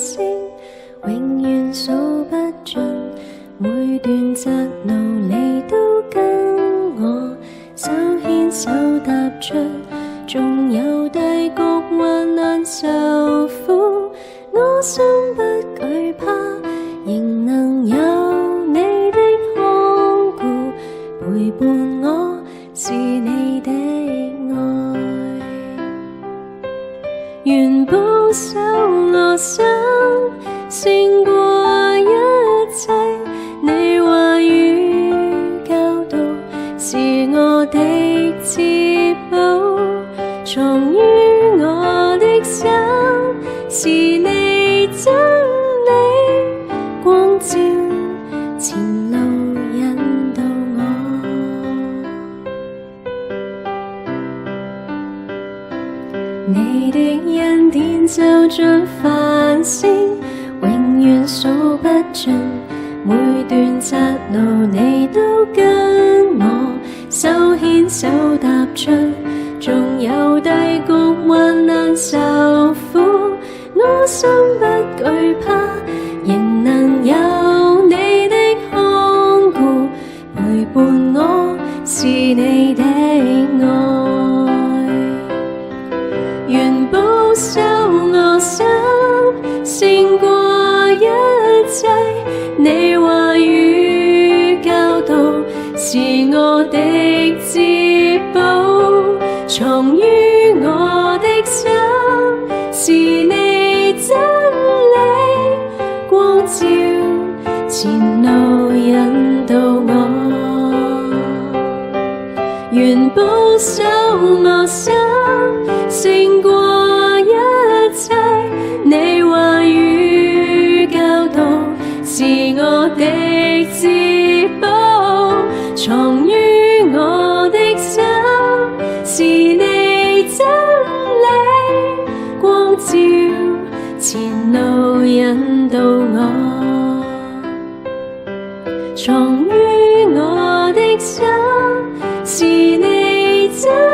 星，永遠數不盡，每段窄路你都跟我手牽手踏出，縱有低谷患難受苦，我心不懼怕，仍能有你的看顧，陪伴我是你的愛，願保守我心勝過一切，你話語教導是我的至寶，藏於我的心是你真理，光照前路引導我，你的恩典就像繁星，永遠數不盡，每段窄路你都跟我手牽手踏出，縱有低谷患難受苦，我心不懼怕，仍能有你的看顧，陪伴我是你的愛，願保守我心勝過一切，你話語教導是我的至寶，藏於我的心是你真理，光照前路引導我，願保守我心勝過一切，你話語教導是我的至寶，藏於我的心是你真理，光照前路引導我，藏於我的心是你真理。